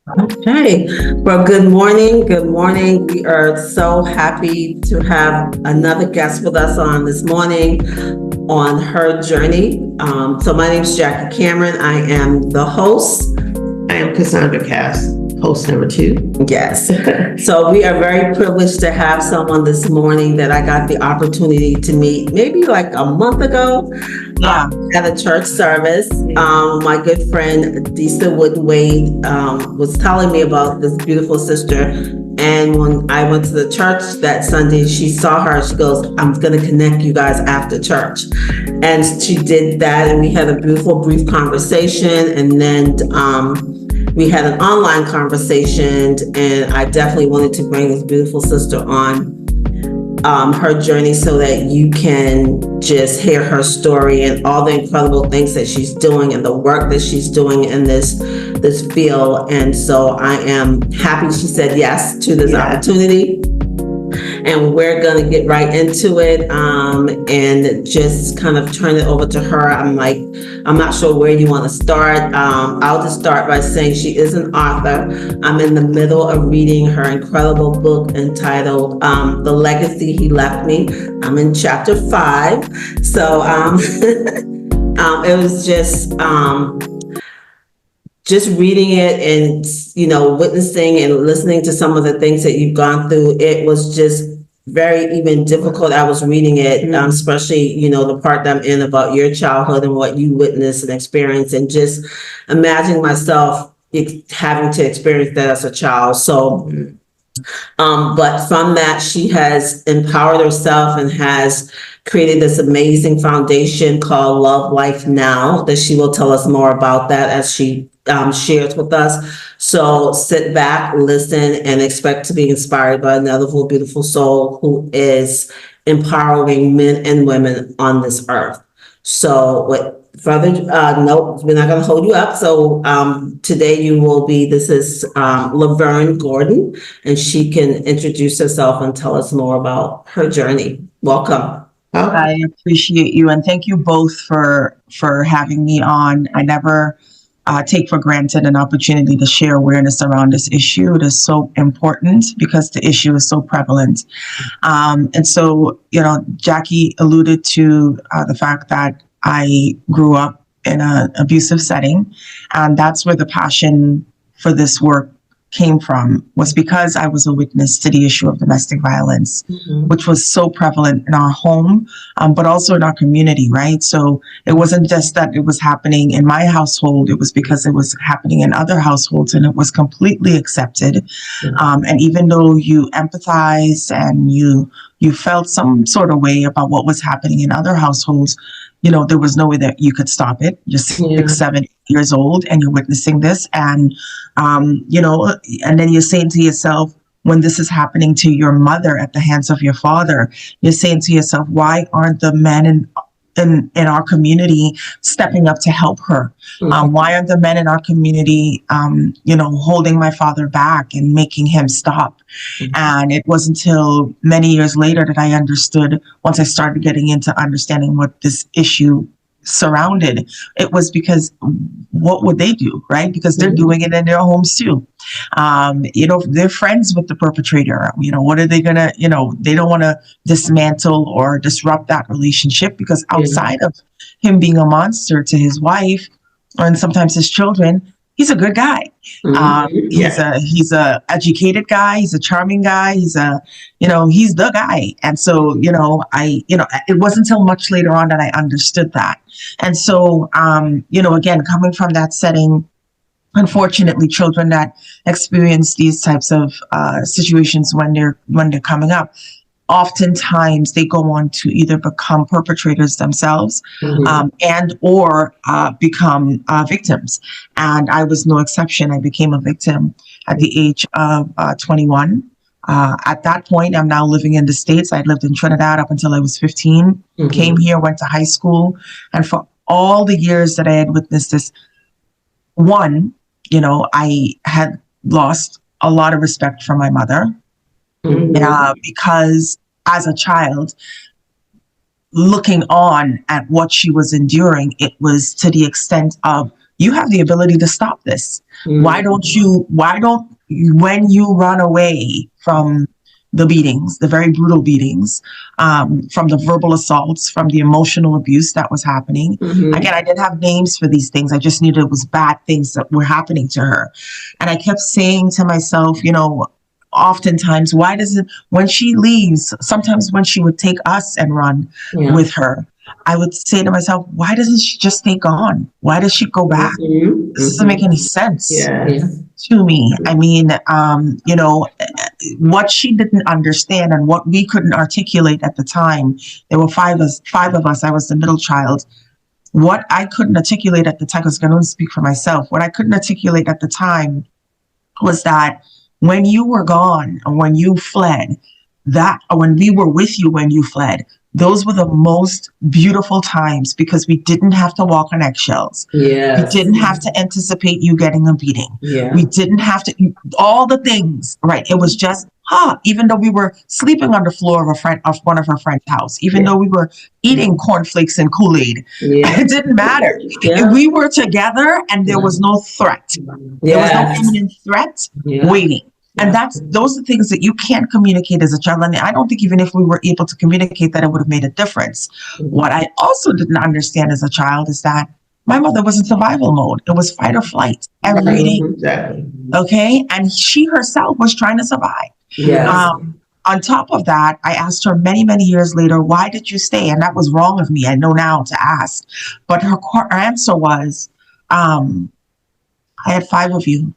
Okay. Well, good morning. Good morning. We are so happy to have another guest with us on this morning on her journey. So my name is Jackie Cameron. I am the host. I am Cassandra Cass, host number two. Yes. So we are very privileged to have someone this morning that I got the opportunity to meet maybe like a month ago. Yeah. At a church service. My good friend Disa Wood Wade was telling me about this beautiful sister. And when I went to the church that Sunday, she saw her. She goes, "I'm going to connect you guys after church." And she did that. And we had a beautiful, brief conversation. And then we had an online conversation. And I definitely wanted to bring this beautiful sister on her journey so that you can just hear her story and all the incredible things that she's doing and the work that she's doing in this field. And so I am happy she said yes to this opportunity. And we're going to get right into it and just kind of turn it over to her. I'm not sure where you want to start. I'll just start by saying she is an author. I'm in the middle of reading her incredible book entitled The Legacy He Left Me. I'm in chapter 5. So it was just reading it and, witnessing and listening to some of the things that you've gone through. It was just very even difficult. I was reading it, especially, the part that I'm in about your childhood and what you witnessed and experienced, and just imagining myself having to experience that as a child. So, but from that, she has empowered herself and has created this amazing foundation called Love Life Now, that she will tell us more about that as she shares with us. So sit back, listen, and expect to be inspired by another beautiful soul who is empowering men and women on this earth. So with further, no, we're not going to hold you up. So today this is Laverne Gordon, and she can introduce herself and tell us more about her journey. Welcome. I appreciate you, and thank you both for having me on. I never take for granted an opportunity to share awareness around this issue. It is so important because the issue is so prevalent. And so, Jackie alluded to the fact that I grew up in an abusive setting, and that's where the passion for this work came from, was because I was a witness to the issue of domestic violence, which was so prevalent in our home, but also in our community, right? So it wasn't just that it was happening in my household, it was because it was happening in other households, and it was completely accepted. And even though you empathized and you felt some sort of way about what was happening in other households, there was no way that you could stop it. You're 6, 7 years old and you're witnessing this. And, and then you're saying to yourself, when this is happening to your mother at the hands of your father, you're saying to yourself, why aren't the men in our community stepping up to help her? Why aren't the men in our community, holding my father back and making him stop? And it wasn't until many years later that I understood, once I started getting into understanding what this issue surrounded, it was because what would they do, right? Because they're doing it in their homes too. They're friends with the perpetrator. What are they gonna, they don't want to dismantle or disrupt that relationship, because outside of him being a monster to his wife and sometimes his children, he's a good guy. He's a educated guy. He's a charming guy. He's the guy. And so, it wasn't until much later on that I understood that. And so, again, coming from that setting, unfortunately, children that experience these types of situations when they're coming up, oftentimes they go on to either become perpetrators themselves and or become victims. And I was no exception. I became a victim at the age of 21. At that point, I'm now living in the States. I lived in Trinidad up until I was 15, came here, went to high school. And for all the years that I had witnessed this, I had lost a lot of respect for my mother. Because as a child, looking on at what she was enduring, it was to the extent of you have the ability to stop this. Mm. Why don't when you run away from the beatings, the very brutal beatings, from the verbal assaults, from the emotional abuse that was happening. Mhm. Again, I didn't have names for these things. I just knew that it was bad things that were happening to her. And I kept saying to myself, oftentimes, why does it, when she leaves, sometimes when she would take us and run Yeah. with her, I would say to myself, why doesn't she just stay gone? Why does she go back? Mhm. This doesn't make any sense Yes. to me. I mean, what she didn't understand and what we couldn't articulate at the time, there were five of us, I was the middle child. What I couldn't articulate at the time, because I can only speak for myself, what I couldn't articulate at the time was that when you were gone and when you fled, or when we were with you when you fled, those were the most beautiful times because we didn't have to walk on eggshells. Yes. We didn't have to anticipate you getting a beating. Yeah. We didn't have to, all the things, right? It was just, even though we were sleeping on the floor of one of her friend's house, even though we were eating cornflakes and Kool-Aid, Yeah. it didn't matter. Yeah. If we were together and there was no threat, there was no Yes. imminent threat Yeah. waiting. And those are things that you can't communicate as a child. And I don't think even if we were able to communicate that, it would have made a difference. What I also didn't understand as a child is that my mother was in survival mode. It was fight or flight every day. Exactly. Okay. And she herself was trying to survive. Yes. On top of that, I asked her many, many years later, why did you stay? And that was wrong of me. I know now to ask. But her answer was, I had 5 of you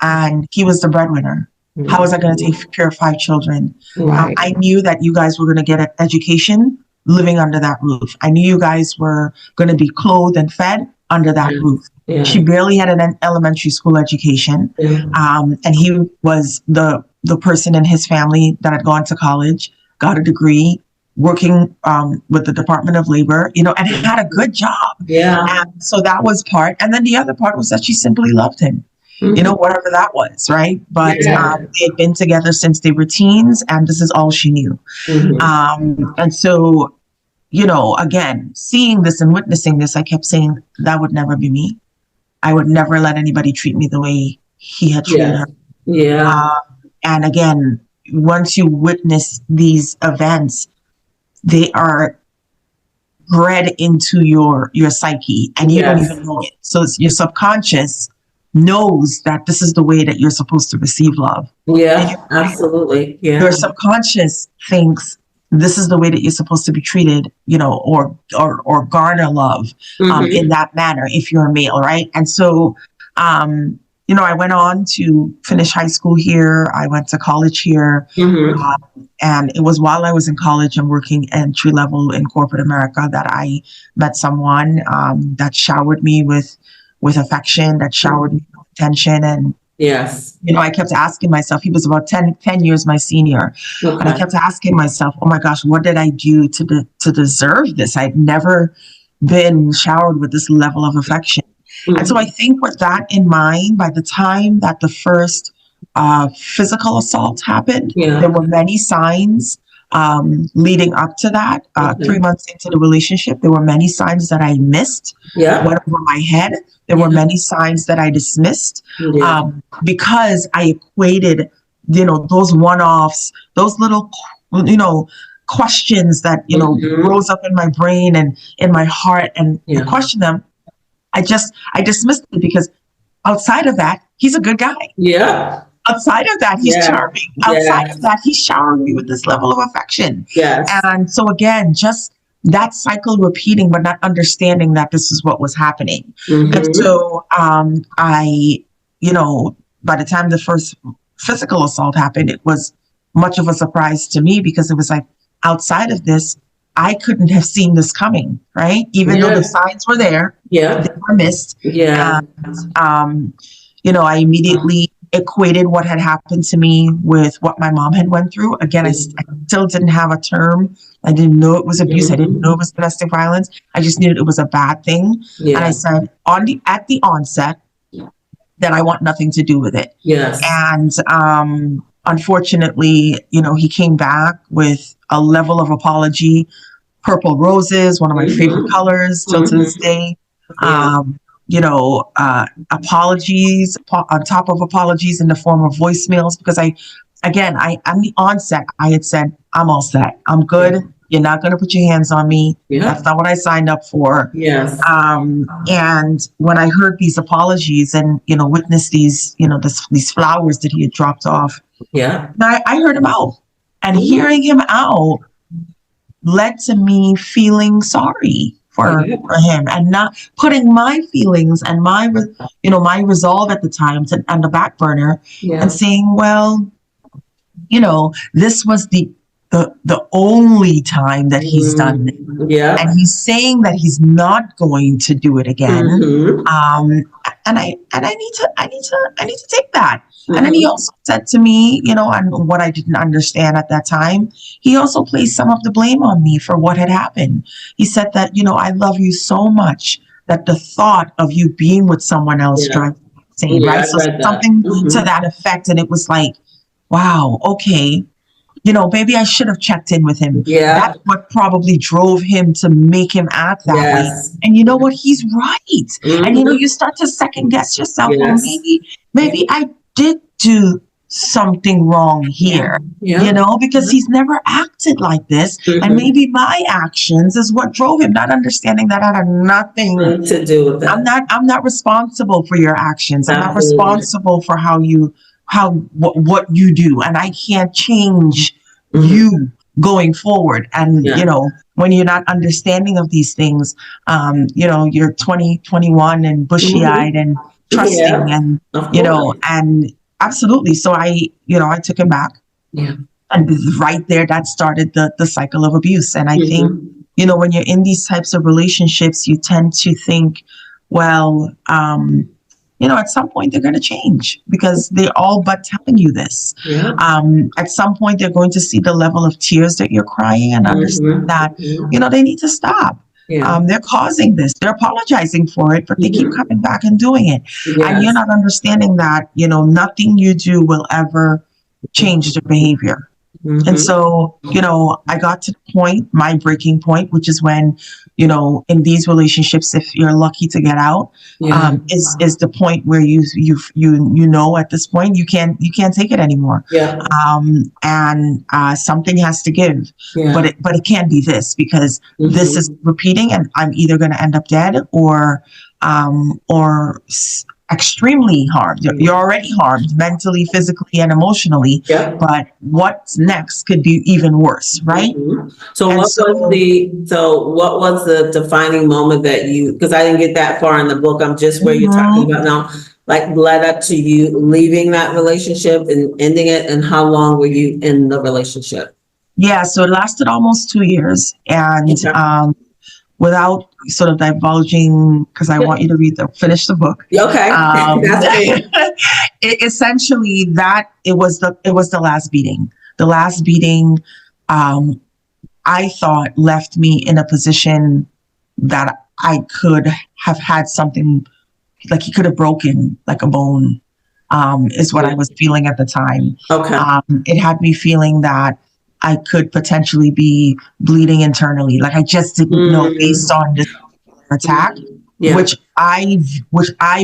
and he was the breadwinner. How was I going to take care of 5 children? Right. I knew that you guys were going to get an education living under that roof. I knew you guys were going to be clothed and fed under that roof. Yeah. She barely had an elementary school education. Yeah. And he was the person in his family that had gone to college, got a degree, working with the Department of Labor, and had a good job. Yeah. And so that was part. And then the other part was that she simply loved him. Whatever that was, right? But they had been together since they were teens, and this is all she knew. And so, again, seeing this and witnessing this, I kept saying, that would never be me. I would never let anybody treat me the way he had treated her. Yeah. And again, once you witness these events, they are bred into your psyche, and you don't even know it. So it's your subconscious knows that this is the way that you're supposed to receive love. Yeah, absolutely. Yeah. Your subconscious thinks this is the way that you're supposed to be treated, or garner love in that manner if you're a male, right? And so, I went on to finish high school here. I went to college here. And it was while I was in college and working entry level in corporate America that I met someone that showered me with affection, that showered me with attention. And, yes, I kept asking myself, he was about 10 years my senior. Okay. And I kept asking myself, oh my gosh, what did I do to deserve this? I'd never been showered with this level of affection. And so I think with that in mind, by the time that the first physical assault happened, there were many signs leading up to that. 3 months into the relationship, there were many signs that I missed, went over my head. There were many signs that I dismissed because I equated, those one-offs, those little, questions that, rose up in my brain and in my heart, and I questioned them. I dismissed it because outside of that, he's a good guy. Yeah. Outside of that, he's charming. Outside of that, he's showering me with this level of affection. Yes. And so again, just that cycle repeating, but not understanding that this is what was happening. And so I, by the time the first physical assault happened, it was much of a surprise to me because it was like, outside of this, I couldn't have seen this coming, right? Even though the signs were there, they were missed. And, I immediately equated what had happened to me with what my mom had went through. Again, I still didn't have a term. I didn't know it was abuse. I didn't know it was domestic violence. I just knew it was a bad thing. And I said at the onset that I want nothing to do with it. Yes. And unfortunately, he came back with a level of apology. Purple roses, one of my favorite colors, still to this day. apologies on top of apologies in the form of voicemails, because on the onset, I had said, I'm all set. I'm good. Yeah. You're not going to put your hands on me. Yeah. That's not what I signed up for. Yes. And when I heard these apologies and, witnessed these, these flowers that he had dropped off, Yeah. I heard him out. And hearing him out led to me feeling sorry for him, and not putting my feelings and my resolve at the time on the back burner, and saying, well, this was the only time that he's done it. Yeah. And he's saying that he's not going to do it again. And I need to take that. And then he also said to me, and what I didn't understand at that time, he also placed some of the blame on me for what had happened. He said that, I love you so much that the thought of you being with someone else drives me insane, right? So something to that effect. And it was like, wow, okay. Maybe I should have checked in with him. Yeah. That's what probably drove him to make him act that way. And you know what? He's right. And you start to second guess yourself. Well, maybe I did do something wrong here. Because he's never acted like this. And maybe my actions is what drove him, not understanding that I had nothing to do with that. I'm not responsible for your actions. I'm not responsible for what you do, and I can't change you going forward. And when you're not understanding of these things, you're 20, 21 and bushy-eyed and trusting, and and absolutely. So I took him back, and right there, that started the cycle of abuse. And I think when you're in these types of relationships, you tend to think, well, at some point they're going to change, because they're all but telling you this. At some point they're going to see the level of tears that you're crying and understand that, they need to stop. They're causing this. They're apologizing for it, but they keep coming back and doing it. And you're not understanding that, nothing you do will ever change their behavior. And so, I got to the point, my breaking point, which is when, in these relationships, if you're lucky to get out, is the point where you at this point you can't take it anymore. And something has to give. But it can't be this, because this is repeating, and I'm either going to end up dead or extremely harmed. You're already harmed mentally, physically, and emotionally. But what's next could be even worse, right? So what was the defining moment that because I didn't get that far in the book. I'm just where you're talking about now, like led up to you leaving that relationship and ending it, and how long were you in the relationship? So it lasted almost 2 years, and without sort of divulging, because I want you to finish the book. Okay. That's great. Essentially, it was the last beating. The last beating, I thought, left me in a position that I could have had something, like he could have broken like a bone, is what I was feeling at the time. It had me feeling that I could potentially be bleeding internally. Like I just didn't know, based on this attack, which I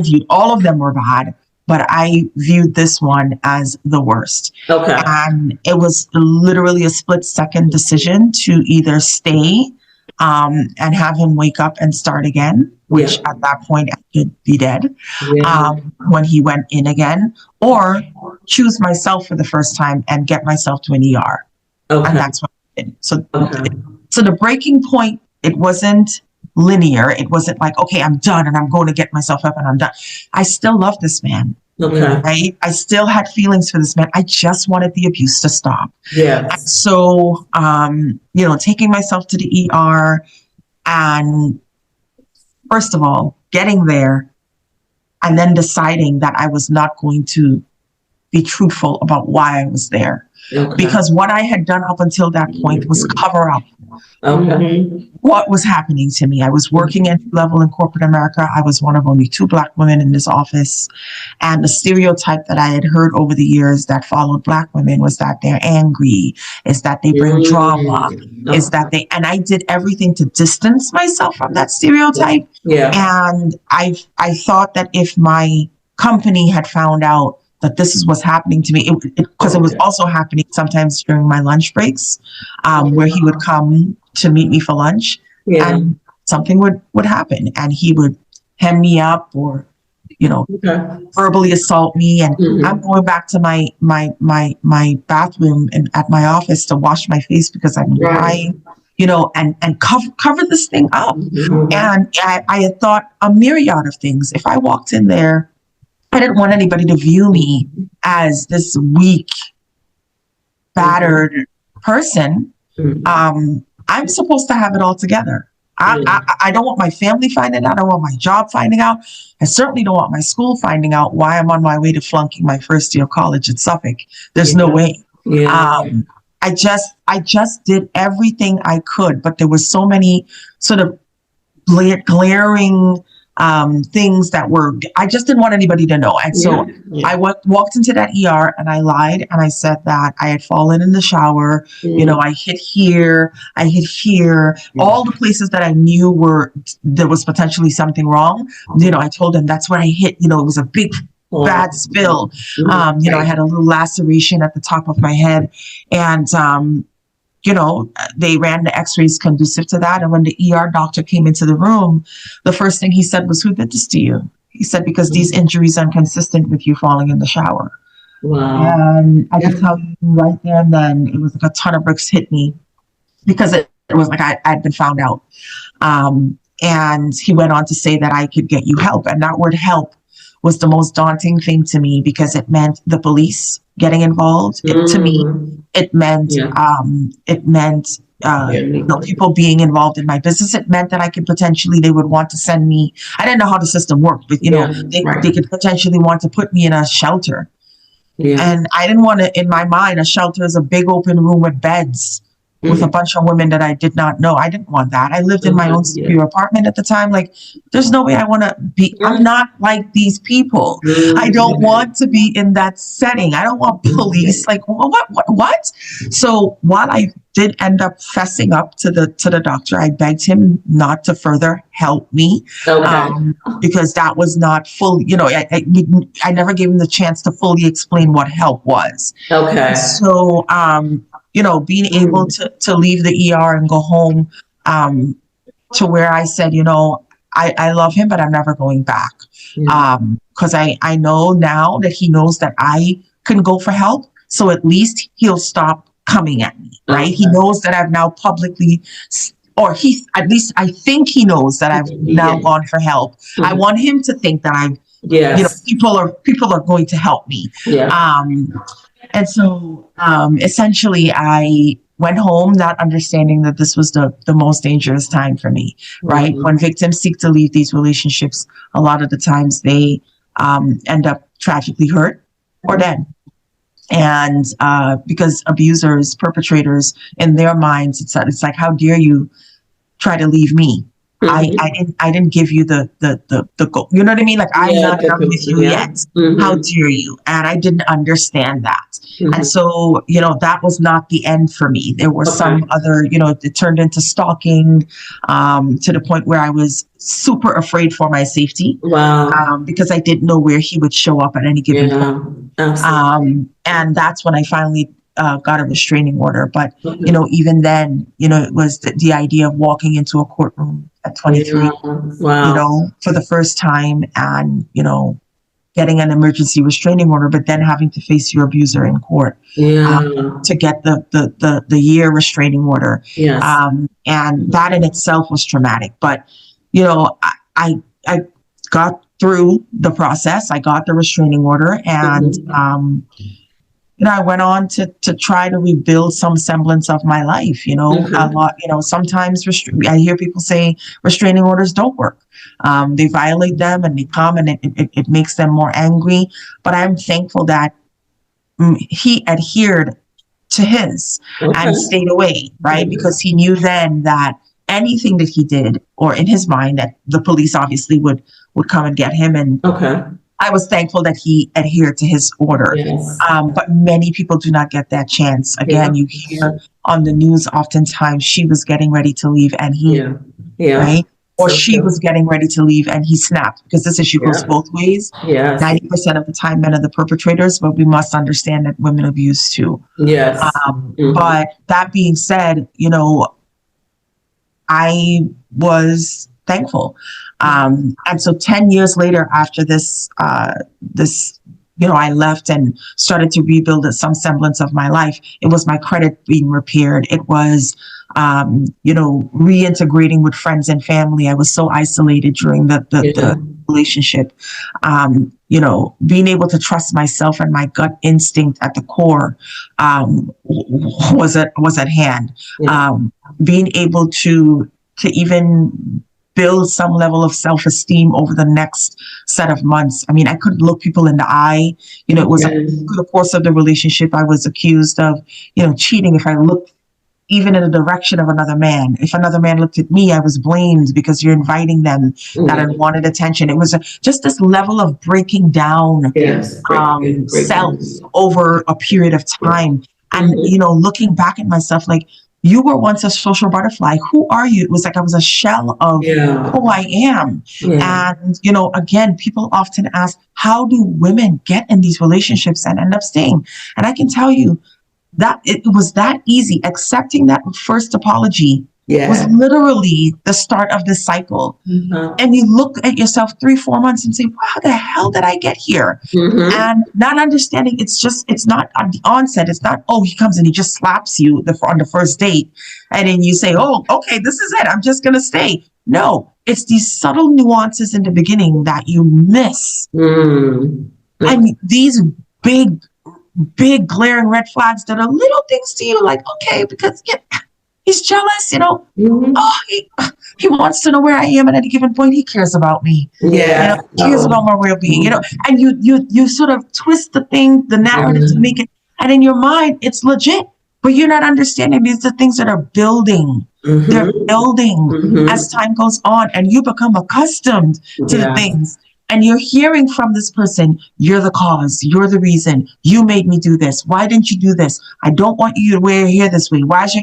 viewed, all of them were bad, but I viewed this one as the worst. And it was literally a split-second decision to either stay and have him wake up and start again, which at that point I could be dead when he went in again, or choose myself for the first time and get myself to an ER. And that's what I did. So the breaking point, it wasn't linear. It wasn't like, okay, I'm done and I'm going to get myself up and I'm done. I still love this man. Right? I still had feelings for this man. I just wanted the abuse to stop. And so, taking myself to the ER, and first of all, getting there, and then deciding that I was not going to be truthful about why I was there. Okay. because what I had done up until that point was cover up Okay. what was happening to me. I was working entry level in corporate America. I was one of only 2 Black women in this office. And the stereotype that I had heard over the years that followed Black women was that they're angry, is that they bring drama, is that and I did everything to distance myself from that stereotype. Yeah. And I thought that if my company had found out that this is what's happening to me, because it was also happening sometimes during my lunch breaks, where he would come to meet me for lunch, Yeah. and something would happen, and he would hem me up or, Okay. verbally assault me, and Mhm. I'm going back to my bathroom and at my office to wash my face because I'm Right. crying, and cover this thing up. Mhm. And I had thought a myriad of things. If I walked in there, I didn't want anybody to view me as this weak, battered person. Mhm. I'm supposed to have it all together. I don't want my family finding out. I don't want my job finding out. I certainly don't want my school finding out why I'm on my way to flunking my first year of college at Suffolk. There's no way. Yeah. I just did everything I could, but there was so many sort of glaring things that I just didn't want anybody to know. And so I walked into that ER and I lied and I said that I had fallen in the shower. I hit here, all the places that I knew there was potentially something wrong. I told them that's where I hit. It was a big bad spill. I had a little laceration at the top of my head, and they ran the x-rays conducive to that. And when the ER doctor came into the room, the first thing he said was, "Who did this to you?" He said, "Because these injuries are inconsistent with you falling in the shower." Wow. And I can tell you right there and then, it was like a ton of bricks hit me, because it was like I'd been found out. And he went on to say that I could get you help. And that word help was the most daunting thing to me, because it meant the police getting involved. To me, it meant people being involved in my business. It meant that they would want to send me. I didn't know how the system worked, but they could potentially want to put me in a shelter. And I didn't want to. In my mind, a shelter is a big open room with beds with a bunch of women that I did not know. I didn't want that. I lived in my own secure apartment at the time. Like, there's no way I want to be. I'm not like these people. I don't want to be in that setting. I don't want police. Like, what? So while I did end up fessing up to the doctor, I begged him not to further help me, because that was not full. I never gave him the chance to fully explain what help was. Okay. So, being able to leave the ER and go home, to where I said, I love him, but I'm never going back. Because I know now that he knows that I can go for help. So at least he'll stop coming at me, right? He knows that I've now publicly, at least I think he knows that I've now gone for help. I want him to think that people are going to help me. And so essentially I went home not understanding that this was the most dangerous time for me, right? When victims seek to leave these relationships, a lot of the times they end up tragically hurt or dead. And because abusers, perpetrators, in their minds, it's like, how dare you try to leave me? I didn't give you the goal. You know what I mean? Like, I'm not done with you yet. How dare you? And I didn't understand that. And so, that was not the end for me. There were some other, it turned into stalking, to the point where I was super afraid for my safety. Because I didn't know where he would show up at any given point. And that's when I finally got a restraining order. But, even then, it was the idea of walking into a courtroom at 23, for the first time, and, getting an emergency restraining order, but then having to face your abuser in court to get the year restraining order. And that in itself was traumatic. But, I got through the process. I got the restraining order, and I went on to try to rebuild some semblance of my life. A lot, sometimes I hear people say restraining orders don't work. They violate them and they come and it makes them more angry. But I'm thankful that he adhered to his Okay. and stayed away, right? Because he knew then that anything that he did, or in his mind, that the police obviously would come and get him. And Okay. I was thankful that he adhered to his order. Yes. But many people do not get that chance. Again, you hear on the news oftentimes she was getting ready to leave and he, Yeah. Yeah. right? Or So she true. was getting ready to leave and he snapped, because this issue goes Yeah. both ways. Yes. 90% of the time, men are the perpetrators, but we must understand that women abuse too. Yes. Mhm. But that being said, I was thankful. And so 10 years later, after this, I left and started to rebuild some semblance of my life. It was my credit being repaired. It was, reintegrating with friends and family. I was so isolated during the relationship. Being able to trust myself and my gut instinct at the core was at hand. Yeah. Being able to even build some level of self-esteem over the next set of months. I mean, I couldn't look people in the eye. It was through the course of the relationship, I was accused of, cheating if I looked even in the direction of another man. If another man looked at me, I was blamed because you're inviting them that I wanted attention. It was just this level of breaking down self over a period of time. And, looking back at myself, like, you were once a social butterfly. Who are you? It was like I was a shell of who I am. Yeah. And, again, people often ask, how do women get in these relationships and end up staying? And I can tell you that it was that easy. Accepting that first apology was literally the start of this cycle. Mm-hmm. And you look at yourself 3-4 months and say, wow, how the hell did I get here? Mm-hmm. And not understanding, it's not at the onset. It's not, oh, he comes and he just slaps you on the first date. And then you say, oh, okay, this is it. I'm just going to stay. No, it's these subtle nuances in the beginning that you miss. Mm-hmm. And these big glaring red flags that are little things to you, like, okay, because he's jealous, Mm-hmm. oh, he wants to know where I am at any given point. He cares about me. Yeah. He cares about my well-being, and you sort of twist the narrative to make it, and in your mind, it's legit, but you're not understanding these are things that are building. Mm-hmm. They're building as time goes on, and you become accustomed to the things. And you're hearing from this person, you're the cause, you're the reason, you made me do this. Why didn't you do this? I don't want you to wear your hair this way. Why is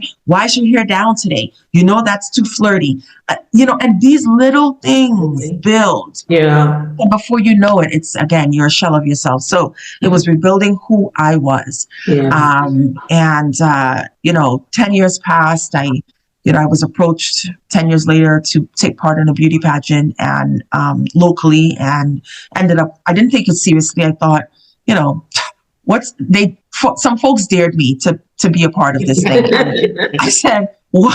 your hair down today? That's too flirty. And these little things build. Yeah. And before you know it, it's, again, you're a shell of yourself. So it was rebuilding who I was. Yeah. 10 years passed. I was approached 10 years later to take part in a beauty pageant and locally, and ended up, I didn't take it seriously. I thought, some folks dared me to be a part of this thing. I said, well,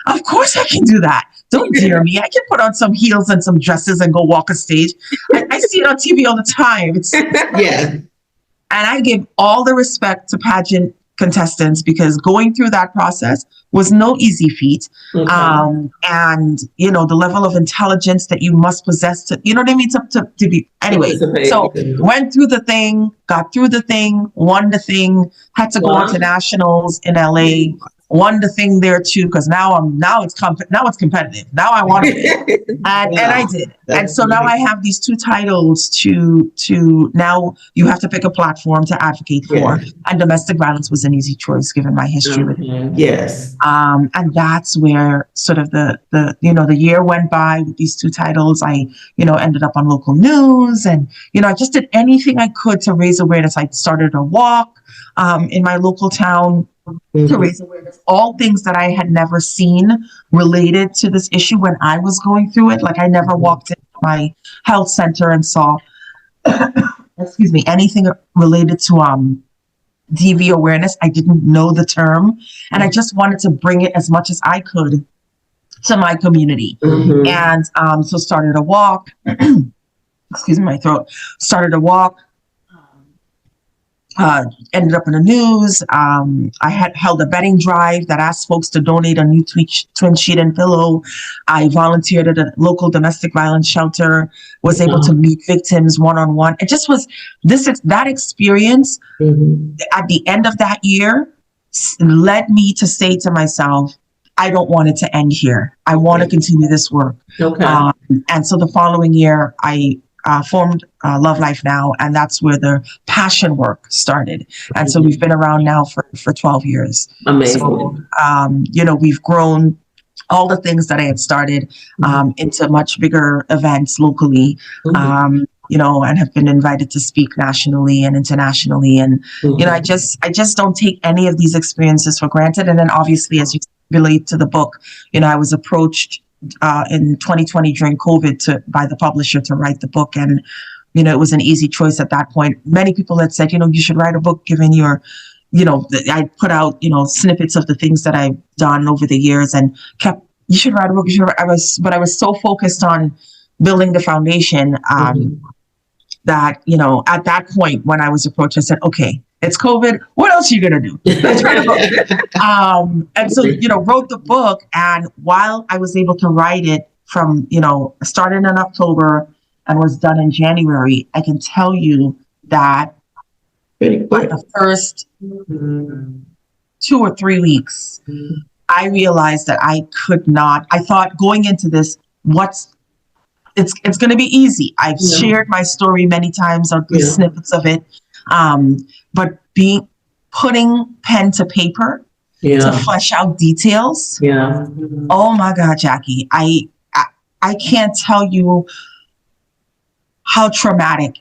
of course I can do that. Don't dare me. I can put on some heels and some dresses and go walk a stage. I see it on TV all the time. And I give all the respect to pageant contestants, because going through that process was no easy feat. Okay. And the level of intelligence that you must possess to, to be, anyway. So went through the thing, got through the thing, won the thing, had to go on to nationals in LA, won the thing there too, because now it's competitive. Now I want to, and I did. And so now I have these 2 titles to now you have to pick a platform to advocate for. And domestic violence was an easy choice given my history with it. Yes. And that's where sort of the year went by with these 2 titles. I, ended up on local news, and, I just did anything I could to raise awareness. I started a walk in my local town to raise awareness, all things that I had never seen related to this issue when I was going through it. Like, I never walked into my health center and saw, excuse me, anything related to DV awareness. I didn't know the term, and I just wanted to bring it as much as I could to my community. And so started a walk, excuse me, my throat, started a walk, ended up in the news. I had held a bedding drive that asked folks to donate a new twin sheet and pillow. I volunteered at a local domestic violence shelter, was able to meet victims one-on-one. It just was that experience at the end of that year led me to say to myself, I don't want it to end here. I want to continue this work. Okay. And so the following year, I formed Love Life Now, and that's where the passion work started. And so we've been around now for 12 years. Amazing. So, we've grown all the things that I had started into much bigger events locally, and have been invited to speak nationally and internationally. And, I just don't take any of these experiences for granted. And then obviously, as you relate to the book, I was approached in 2020 during COVID by the publisher to write the book. And, it was an easy choice at that point. Many people had said, you should write a book given your, I put out, snippets of the things that I've done over the years and you should write a book. I was so focused on building the foundation that, at that point when I was approached, I said, okay, it's COVID. What else are you going to do? Let's write a book. And so, wrote the book. And while I was able to write it from, started in October and was done in January, I can tell you that by the first 2 or 3 weeks, I realized that I thought going into this, it's going to be easy. I've shared my story many times on snippets of it. But putting pen to paper to flesh out details. Oh my God, Jackie, I can't tell you how traumatic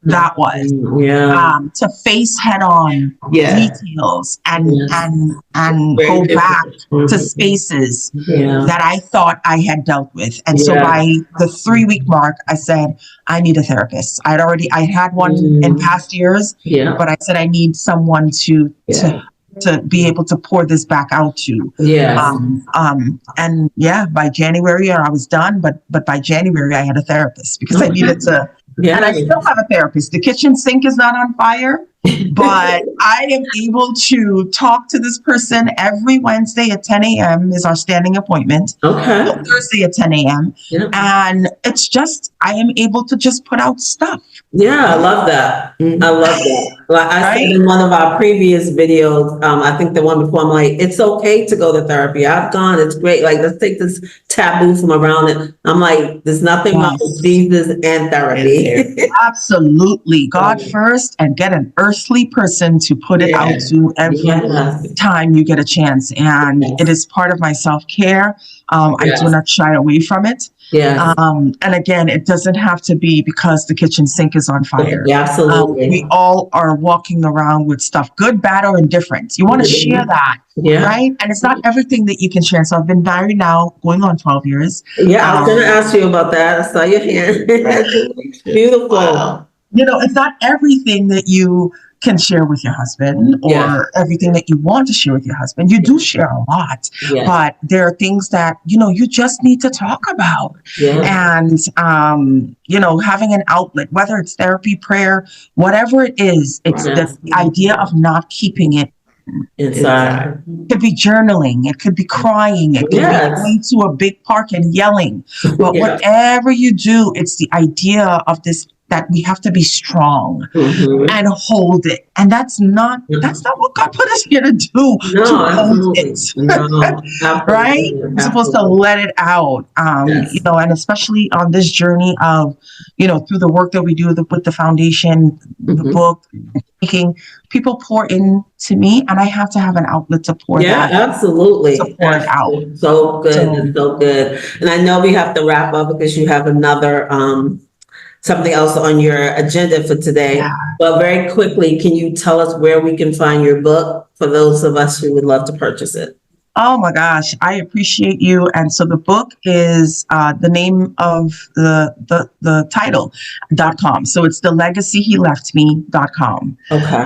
that was. To face head on details and go back to spaces that I thought I had dealt with. And so by the 3-week mark, I said, I need a therapist. I had one in past years, but I said, I need someone to be able to pour this back out to. By January I was done, but by January I had a therapist because I needed to. And I still have a therapist. The kitchen sink is not on fire, but I am able to talk to this person every Wednesday at 10 a.m. is our standing appointment. Okay. So Thursday at 10 a.m. And it's just, I am able to just put out stuff. Yeah, I love that. I love that. Like I said in one of our previous videos, I think the one before, I'm like, it's okay to go to therapy. I've gone, it's great. Like, let's take this taboo from around it. I'm like, there's nothing wrong with Jesus and therapy. Absolutely. God first, and get an earthly person to put it out to every time you get a chance. And it is part of my self-care. I do not shy away from it. And again, it doesn't have to be because the kitchen sink is on fire. Absolutely. We all are walking around with stuff, good, bad, or indifferent. You want to share that, right? And it's not everything that you can share. So I've been married now, going on 12 years. I was going to ask you about that. I saw your hand. Beautiful. Wow. It's not everything that you can share with your husband or everything that you want to share with your husband. You do share a lot, but there are things that, you just need to talk about. And, having an outlet, whether it's therapy, prayer, whatever it is, it's the idea of not keeping it inside. It could be journaling. It could be crying. It could be going to a big park and yelling. But whatever you do, it's the idea of this, that we have to be strong and hold it. And that's not what God put us here to do. Hold it. Right? We're supposed to let it out. And especially on this journey of, through the work that we do with the foundation, the book, speaking, people pour into me, and I have to have an outlet to pour that. Absolutely. To pour it out. So good. So good. And I know we have to wrap up because you have another something else on your agenda for today. But very quickly, can you tell us where we can find your book for those of us who would love to purchase it? Oh my gosh, I appreciate you. And so the book is the name of the title.com. So it's The Legacy He Left Me.com. Okay.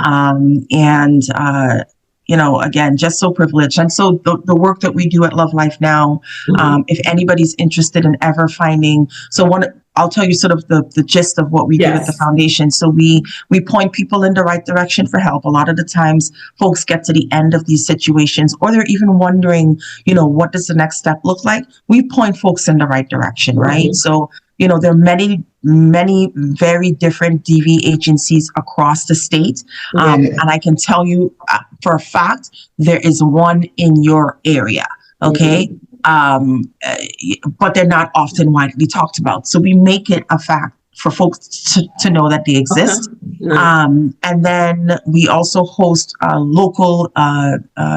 Again, just so privileged. And so the work that we do at Love Life Now, if anybody's interested in ever finding, I'll tell you sort of the gist of what we do at the foundation. So we point people in the right direction for help. A lot of the times folks get to the end of these situations, or they're even wondering, what does the next step look like? We point folks in the right direction, right? So, there are many very different DV agencies across the state. And I can tell you, for a fact there is one in your area. Okay. But they're not often widely talked about. So we make it a fact for folks to know that they exist. And then we also host local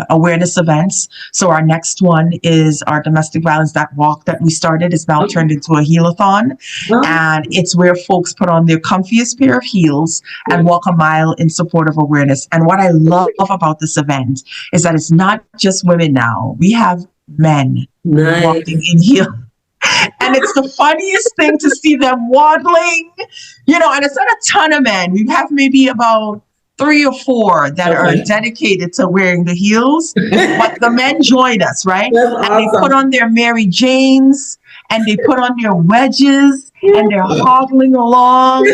awareness events. So our next one is our domestic violence that walk that we started is now turned into a heal-a-thon. And it's where folks put on their comfiest pair of heels and walk a mile in support of awareness. And what I love about this event is that it's not just women now. We have men walking in heels. And it's the funniest thing to see them waddling, and it's not a ton of men. We have maybe about 3 or 4 that are dedicated to wearing the heels, but the men join us, right? And they put on their Mary Janes and they put on their wedges and they're hobbling along.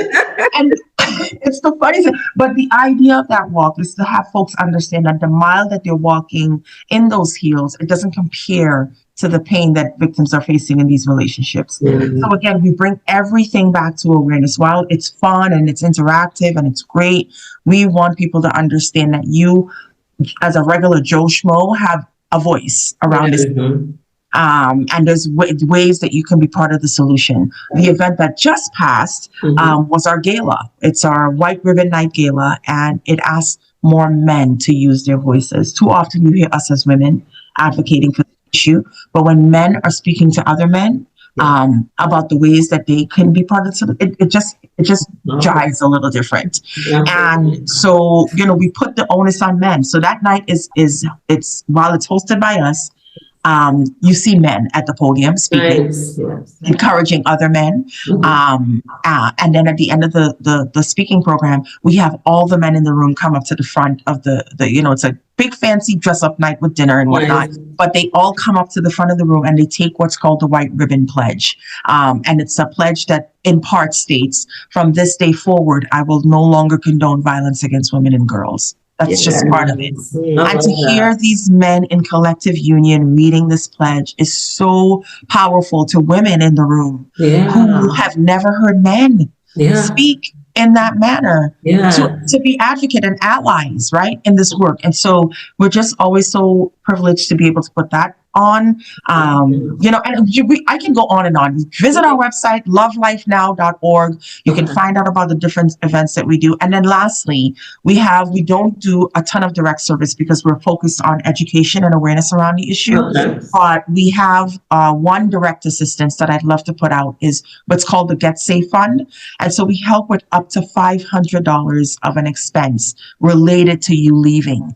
And it's the funniest thing. But the idea of that walk is to have folks understand that the mile that they're walking in those heels, it doesn't compare to the pain that victims are facing in these relationships. So again, we bring everything back to awareness. While it's fun and it's interactive and it's great, we want people to understand that you, as a regular Joe Schmo, have a voice around this. And there's ways that you can be part of the solution. The event that just passed was our gala. It's our White Ribbon Night Gala, and it asks more men to use their voices. Too often you hear us as women advocating for the issue, but when men are speaking to other men about the ways that they can be part of it, it just jives a little different. And so, we put the onus on men. So that night is while it's hosted by us, you see men at the podium speaking, encouraging other men. And then at the end of the speaking program, we have all the men in the room come up to the front of the it's a big fancy dress up night with dinner and whatnot, but they all come up to the front of the room and they take what's called the White Ribbon Pledge. And it's a pledge that in part states, from this day forward, I will no longer condone violence against women and girls. That's just part of it. And to hear these men in collective union reading this pledge is so powerful to women in the room who have never heard men speak in that manner to be advocate and allies, right, in this work. And so we're just always so privileged to be able to put that on. And I can go on and on. Visit our website, lovelifenow.org. You can find out about the different events that we do. And then lastly, we don't do a ton of direct service because we're focused on education and awareness around the issue. But we have one direct assistance that I'd love to put out is what's called the Get Safe Fund. And so we help with up to $500 of an expense related to you leaving.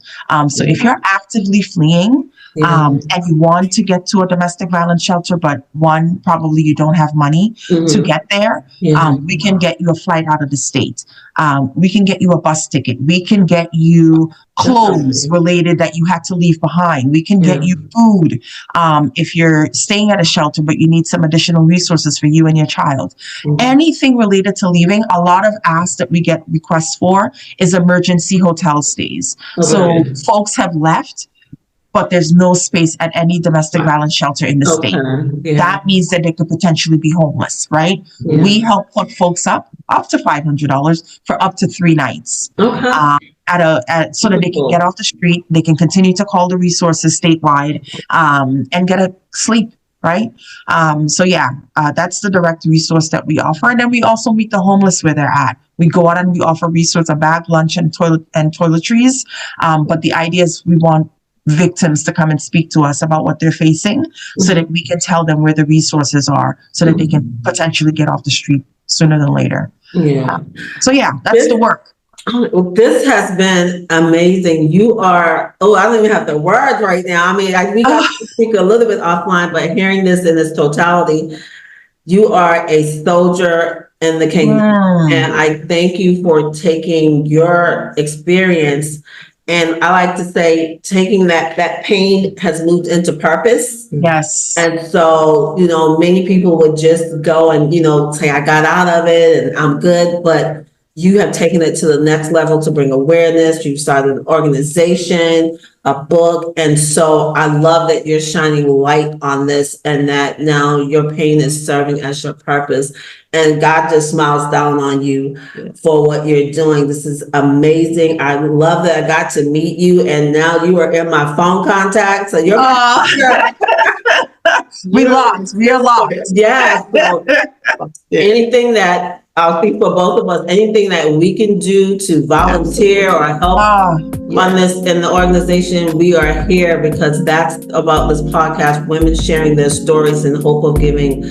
So if you're actively fleeing, and you want to get to a domestic violence shelter, but probably you don't have money to get there, we can get you a flight out of the state. We can get you a bus ticket. We can get you clothes related that you had to leave behind. We can get you food if you're staying at a shelter, but you need some additional resources for you and your child. Anything related to leaving, a lot of asks that we get requests for is emergency hotel stays. So folks have left, but there's no space at any domestic violence shelter in the state. That means that they could potentially be homeless, right? We help put folks up to $500 for up to 3 nights. So that they can get off the street, they can continue to call the resources statewide and get a sleep, right? That's the direct resource that we offer. And then we also meet the homeless where they're at. We go out and we offer resources, a bag, lunch, and toiletries. But the idea is we want victims to come and speak to us about what they're facing so that we can tell them where the resources are so that they can potentially get off the street sooner than later. That's the work. This has been amazing. You are, I don't even have the words right now. I mean, we got to speak a little bit offline, but hearing this in its totality, you are a soldier in the kingdom. And I thank you for taking your experience. And I like to say, taking that pain has moved into purpose. Yes. And so, many people would just go and, say, I got out of it and I'm good. But you have taken it to the next level to bring awareness. You've started an organization, a book. And so I love that you're shining light on this and that now your pain is serving as your purpose. And God just smiles down on you for what you're doing. This is amazing. I love that I got to meet you and now you are in my phone contact. So you're we locked. We are locked. Yeah. So anything that I'll speak for both of us, anything that we can do to volunteer or help on this in the organization, we are here because that's about this podcast, women sharing their stories in hope of giving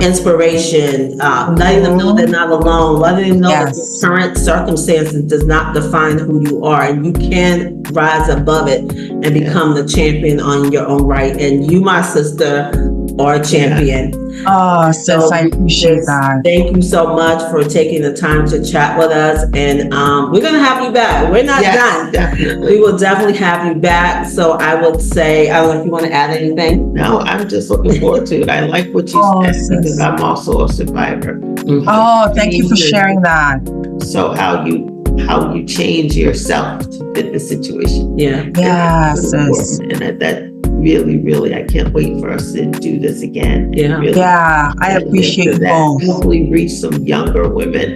inspiration, letting them know they're not alone, letting them know that your current circumstances does not define who you are, and you can rise above it and become the champion on your own right. And you, my sister, are a champion. Oh, sis, I appreciate that. Thank you so much for taking the time to chat with us. And we're going to have you back. We're not done. Definitely. We will definitely have you back. So I would say, I don't know if you want to add anything. No, I'm just looking forward to it. I like what you said because I'm also a survivor. Oh, thank you for sharing that. So how you change yourself to fit the situation. Yeah, sis. And that really, I can't wait for us to do this again. I appreciate both. Hopefully reach some younger women,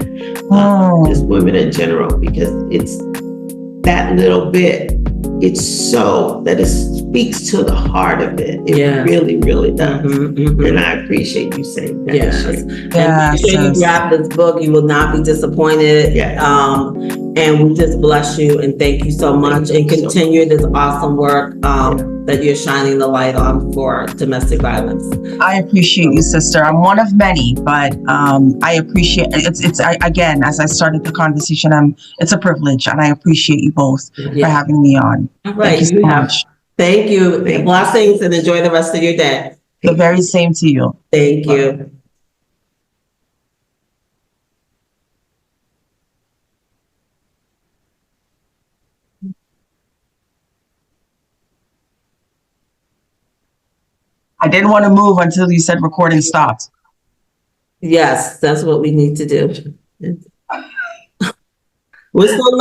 just women in general, because it's that little bit, it's so that it speaks to the heart of it. It really does. And I appreciate you saying that. And make sure you grab this book. You will not be disappointed. And we just bless you and thank you so much and continue this awesome work that you're shining the light on for domestic violence. I appreciate you, sister. I'm one of many, but I appreciate it's again, as I started the conversation, it's a privilege and I appreciate you both for having me on. All right. Thank you so much. Thank you. Blessings and enjoy the rest of your day. The very same to you. Thank you. I didn't want to move until you said recording stopped. Yes, that's what we need to do. We're still learning.